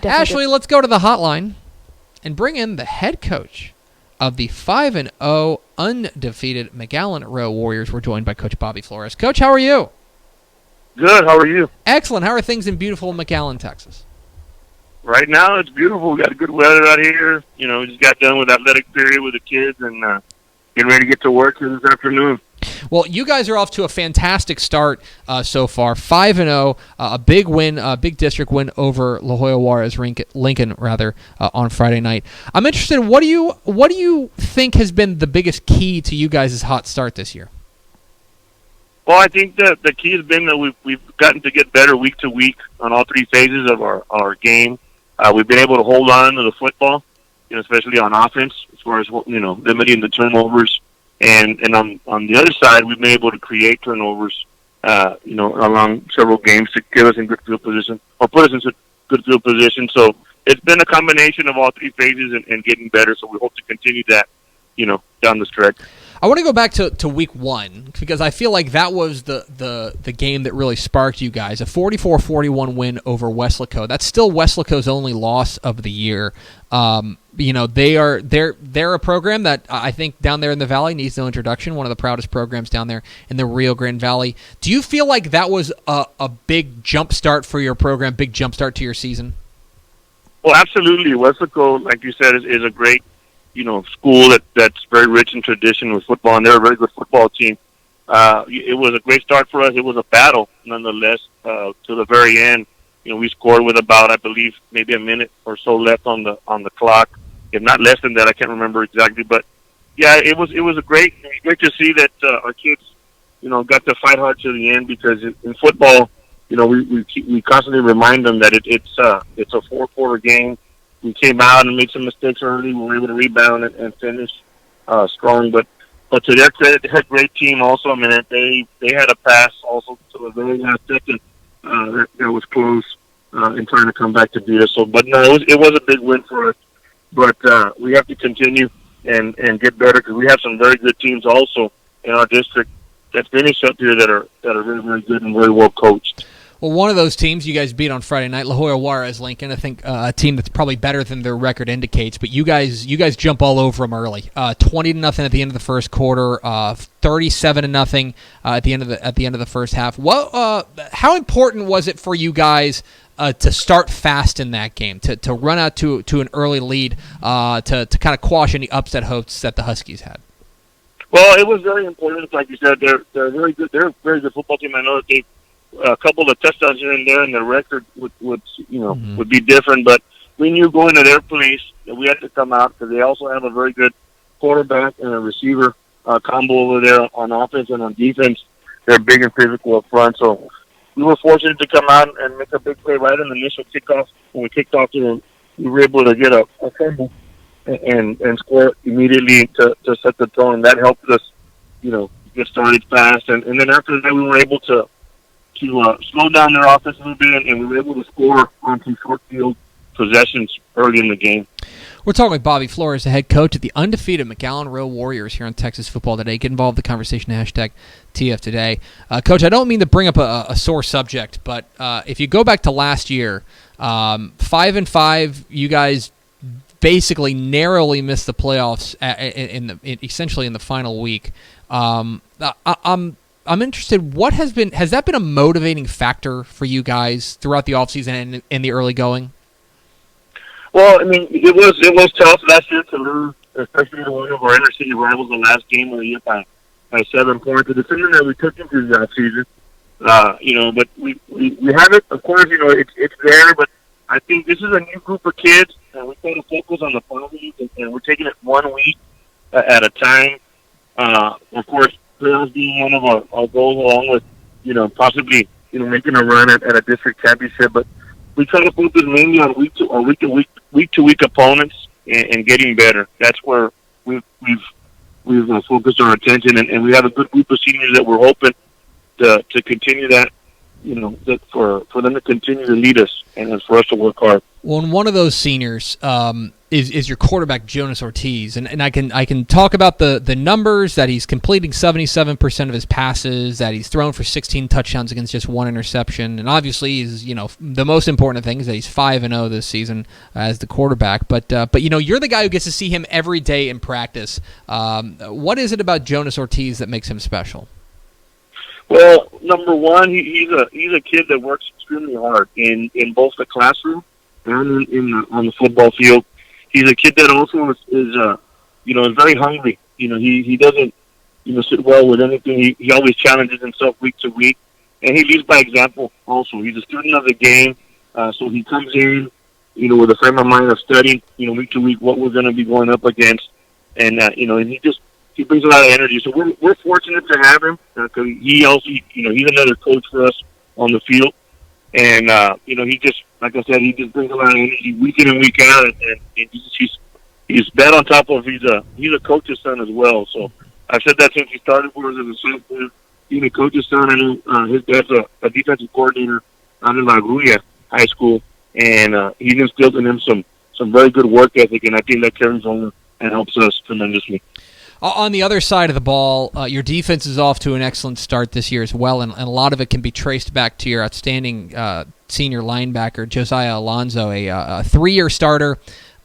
Ashley, let's go to the hotline and bring in the head coach of the 5-0 undefeated McAllen Rowe Warriors. We're joined by Coach Bobby Flores. Coach, how are you? Good. How are you? Excellent. How are things in beautiful McAllen, Texas? Right now, it's beautiful. We got good weather out here. We just got done with athletic period with the kids and getting ready to get to work here this afternoon. Well, you guys are off to a fantastic start so far. 5-0, a big win, a big district win over La Jolla Juarez Lincoln on Friday night. I'm interested. What do you think has been the biggest key to you guys' hot start this year? Well, I think that the key has been that we've gotten to get better week to week on all three phases of our game. We've been able to hold on to the football, especially on offense, as far as limiting the turnovers. And on the other side, we've been able to create turnovers, along several games to get us in good field position or put us in good field position. So it's been a combination of all three phases and getting better. So we hope to continue that, down the stretch. I want to go back to week one because I feel like that was the game that really sparked you guys. A 44-41 win over Weslaco. That's still Weslaco's only loss of the year. They're a program that I think down there in the Valley needs no introduction. One of the proudest programs down there in the Rio Grande Valley. Do you feel like that was a big jump start for your program, big jump start to your season? Well, absolutely. Weslaco, like you said, is a great school that's very rich in tradition with football, and they're a very good football team. It was a great start for us. It was a battle, nonetheless, to the very end. We scored with about, I believe, maybe a minute or so left on the clock, if not less than that. I can't remember exactly, but yeah, it was great to see that our kids, got to fight hard to the end because in football, we constantly remind them that it's a 4-quarter game. We came out and made some mistakes early. We were able to rebound and finish strong. But to their credit, they had a great team also. I mean, they had a pass also to the very last second that was close in trying to come back to beat us. So, but no, it was a big win for us. But we have to continue and get better because we have some very good teams also in our district that finish up here that are very, very good and very well coached. Well, one of those teams you guys beat on Friday night, La Jolla Juarez Lincoln, I think a team that's probably better than their record indicates, but you guys jump all over them early. 20-0 at the end of the first quarter, 37-0 at the end of the first half. How important was it for you guys to start fast in that game, to run out to an early lead, to kind of quash any upset hopes that the Huskies had? Well, it was very important. Like you said, they're very good. They're a very good football team. I know that they. A couple of touchdowns here and there, and the record would be different. But we knew going to their place that we had to come out because they also have a very good quarterback and a receiver combo over there on offense and on defense. They're big and physical up front, so we were fortunate to come out and make a big play right in the initial kickoff. When we kicked off to them, we were able to get a fumble and score immediately to set the tone, and that helped us, get started fast. And then after that, we were able to slow down their offense a little bit, and we were able to score on some short field possessions early in the game. We're talking with Bobby Flores, the head coach of the undefeated McAllen Rowe Warriors here on Texas Football Today. Get involved in the conversation, hashtag TF Today. Coach, I don't mean to bring up a sore subject, but if you go back to last year, 5-5, you guys basically narrowly missed the playoffs essentially in the final week. I'm interested, has that been a motivating factor for you guys throughout the offseason and in the early going? Well, I mean, it was tough last year to lose, especially to one of our inner city rivals the last game of the year by 7 points. The decision that we took into the offseason, but we have it, of course, it's there, but I think this is a new group of kids, and we try to focus on the positives, and we're taking it 1 week at a time. Of course, playoffs being one of our goals, along with, possibly, making a run at a district championship. But we try to focus mainly on week to week opponents and getting better. That's where we've focused our attention, and we have a good group of seniors that we're hoping to continue that, for them to continue to lead us and for us to work hard. Well, and one of those seniors, is your quarterback Jonas Ortiz, and I can talk about the numbers, that he's completing 77% of his passes, that he's thrown for 16 touchdowns against just one interception, and obviously is the most important thing is that he's 5-0 this season as the quarterback. But you're the guy who gets to see him every day in practice. What is it about Jonas Ortiz that makes him special? Well, number one, he's a kid that works extremely hard in both the classroom and on the football field. He's a kid that also is very hungry. He doesn't sit well with anything. He always challenges himself week to week, and he leads by example. Also, he's a student of the game, so he comes in with a frame of mind of studying week to week what we're going to be going up against, and and he brings a lot of energy. So we're fortunate to have him because he also he's another coach for us on the field. And, he just, like I said, he just brings a lot of energy week in and week out. And he's that on top of he's a coach's son as well. So I've said that since he started for us as a sophomore. He's a coach's son. I know his dad's a defensive coordinator out in La Grulla High School. And he's instilled in him some very good work ethic. And I think that carries on and helps us tremendously. On the other side of the ball, your defense is off to an excellent start this year as well, and a lot of it can be traced back to your outstanding senior linebacker, Josiah Alonzo, a 3-year starter,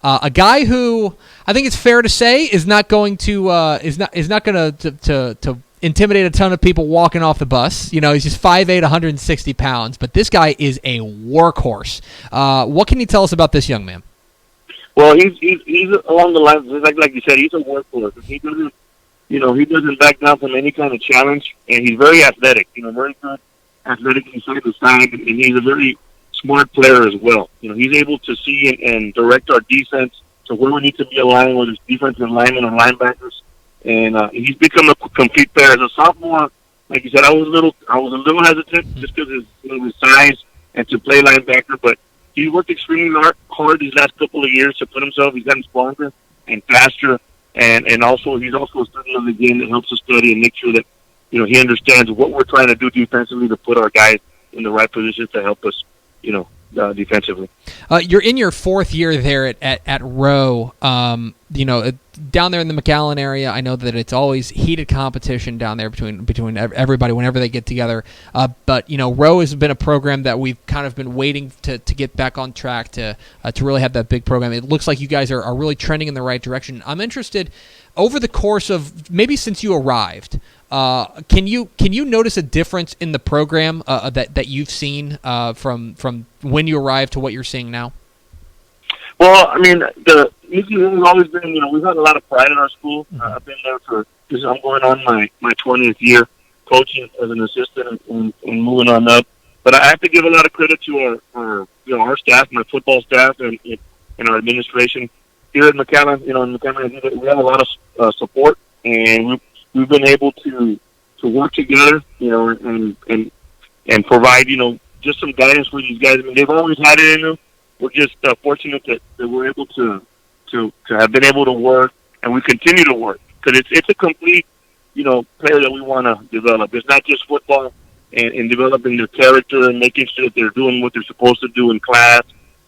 a guy who I think it's fair to say is not going to intimidate a ton of people walking off the bus. He's just 5'8", 160 pounds, but this guy is a workhorse. What can you tell us about this young man? Well, he's along the lines, like you said, he's a workhorse. He doesn't back down from any kind of challenge, and he's very athletic. Very good athletically side to side, and he's a very smart player as well. He's able to see and direct our defense to where we need to be aligned with his defensive linemen or linebackers, and he's become a complete player. As a sophomore, like you said, I was a little hesitant just because of his size and to play linebacker, but he worked extremely hard these last couple of years to put himself. He's gotten stronger and faster, and also he's also a student of the game that helps us study and make sure that he understands what we're trying to do defensively to put our guys in the right position to help us, defensively. You're in your 4th year there at Rowe. Down there in the McAllen area, I know that it's always heated competition down there between everybody whenever they get together. But Rowe has been a program that we've kind of been waiting to get back on track to really have that big program. It looks like you guys are really trending in the right direction. I'm interested, over the course of maybe since you arrived, can you notice a difference in the program that you've seen from when you arrived to what you're seeing now? Well, I mean, the ECU has always been, we've had a lot of pride in our school. I've been there I'm going on my 20th year coaching as an assistant and moving on up. But I have to give a lot of credit to our staff, my football staff, and our administration here at McAllen. In McAllen, we have a lot of support, and we've been able to work together, and provide, just some guidance for these guys. I mean, they've always had it in them. We're just fortunate that we're able to have been able to work, and we continue to work because it's a complete, player that we want to develop. It's not just football and developing their character and making sure that they're doing what they're supposed to do in class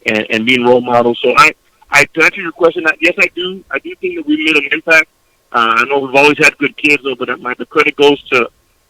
and being role models. So to answer your question, yes, I do. I do think that we made an impact. I know we've always had good kids, though, but the credit goes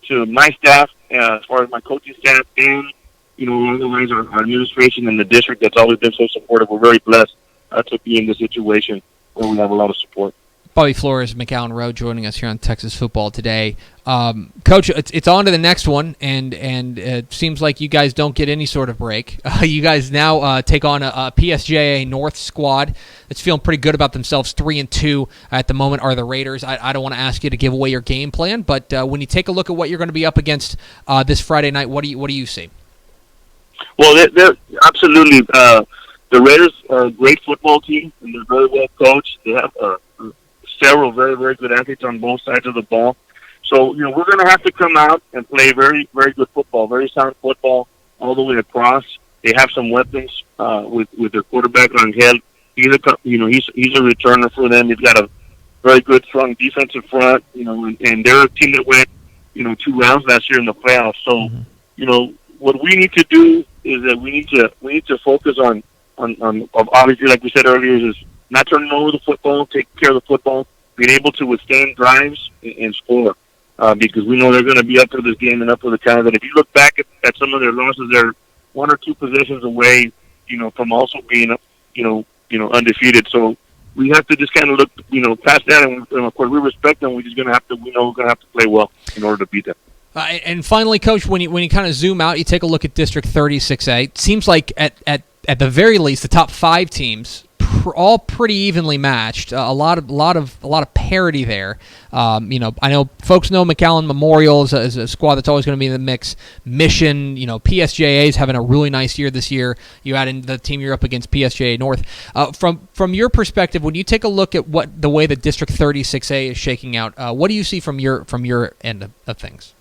to my staff, as far as my coaching staff, and otherwise our administration and the district that's always been so supportive. We're very blessed to be in this situation where we have a lot of support. Bobby Flores, McAllen Rowe, joining us here on Texas Football Today. Coach, it's on to the next one, and it seems like you guys don't get any sort of break. You guys now take on a PSJA North squad that's feeling pretty good about themselves. 3-2 at the moment are the Raiders. I don't want to ask you to give away your game plan, but when you take a look at what you're going to be up against this Friday night, what do you see? Well, they're absolutely. The Raiders are a great football team, and they're very well coached. They have several very, very good athletes on both sides of the ball. So, we're going to have to come out and play very, very good football, very sound football all the way across. They have some weapons with their quarterback, Rangel. He's a returner for them. He's got a very good, strong defensive front, and they're a team that went, 2 rounds last year in the playoffs. So, what we need to do is that we need to focus on obviously, like we said earlier, is not turning over the football, taking care of the football, being able to withstand drives and score. Because we know they're going to be up for this game and up for the challenge. And if you look back at some of their losses, they're 1 or 2 possessions away, from also being, undefeated. So we have to just kind of look, past that, and of course we respect them. We're just going to have to, we're going to have to play well in order to beat them. And finally, Coach, when you kind of zoom out, you take a look at District 36A. It seems like at the very least, the top 5 teams all pretty evenly matched. A lot of parity there. I know folks know McAllen Memorial is a squad that's always going to be in the mix. Mission, PSJA is having a really nice year this year. You add in the team you're up against, PSJA North. From your perspective, when you take a look at the way the District 36A is shaking out, what do you see from your end of things?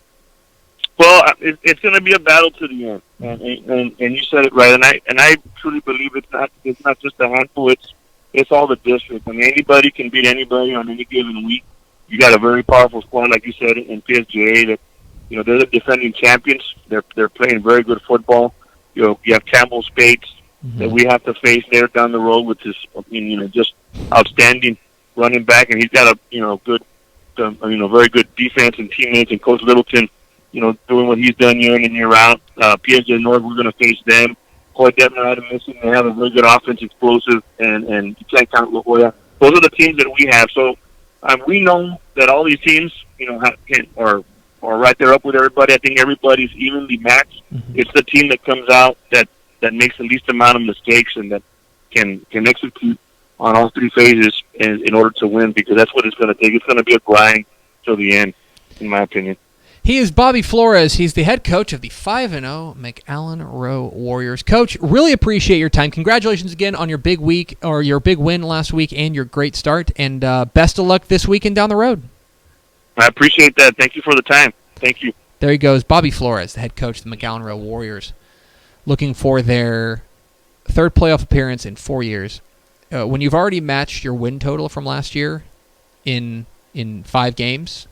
Well, it's going to be a battle to the end, and you said it right, and I truly believe it's not just a handful. It's all the district. I mean, anybody can beat anybody on any given week. You got a very powerful squad, like you said, in PSJA. That they're the defending champions. They're playing very good football. You have Campbell Spates that we have to face there down the road with his just outstanding running back, and he's got a good very good defense and teammates, and Coach Littleton, doing what he's done year in and year out. PSJA North, we're going to face them. Coy Detmer out of Mission, they have a very good offense, explosive, and you can't count La Jolla. Those are the teams that we have. So we know that all these teams, are right there up with everybody. I think everybody's evenly matched. Mm-hmm. It's the team that comes out that makes the least amount of mistakes and that can execute on all 3 phases in order to win, because that's what it's going to take. It's going to be a grind till the end, in my opinion. He is Bobby Flores. He's the head coach of the 5-0 McAllen Rowe Warriors. Coach, really appreciate your time. Congratulations again on your big week, or your big win last week, and your great start. And best of luck this weekend down the road. I appreciate that. Thank you for the time. Thank you. There he goes, Bobby Flores, the head coach of the McAllen Rowe Warriors, looking for their 3rd playoff appearance in 4 years. When you've already matched your win total from last year in 5 games,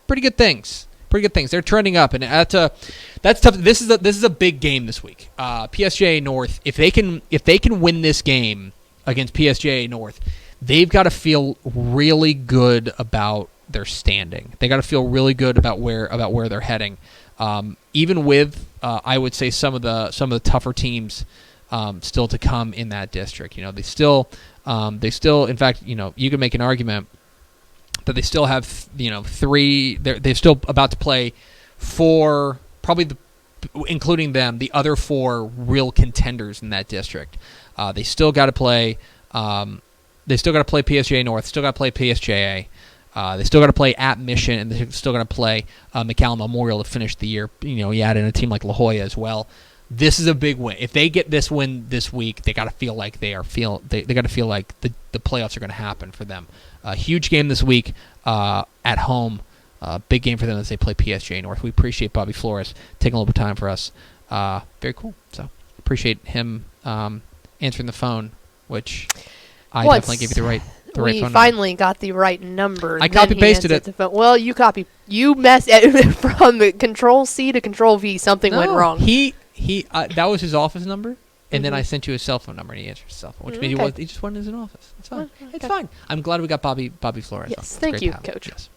pretty good things. They're trending up, and that's tough. This is a big game this week. PSJA North, if they can win this game against PSJA North, they've got to feel really good about their standing. They got to feel really good about where they're heading. Even with I would say some of the tougher teams still to come in that district. They still in fact, you can make an argument that they still have 3. They're still about to play 4, probably including them, the other 4 real contenders in that district. They still got to play. They still got to play PSJA North. Still got to play PSJA. They still got to play at Mission, and they still got to play McAllen Memorial to finish the year. You add in a team like La Jolla as well. This is a big win. If they get this win this week, they got to feel like they got to feel like the playoffs are going to happen for them. A huge game this week at home. Big game for them as they play PSJA North. We appreciate Bobby Flores taking a little bit of time for us. Very cool. So appreciate him answering the phone, which I definitely gave you the right phone number. We finally got the right number. I copy-pasted it. Well, you messed from Control C to Control V. Something went wrong. He that was his office number, and then I sent you his cell phone number, and he answered his cell phone, which means he just wasn't in his office. It's fine. It's fine. I'm glad we got Bobby Flores. Yes, thank you, Coach. Yes.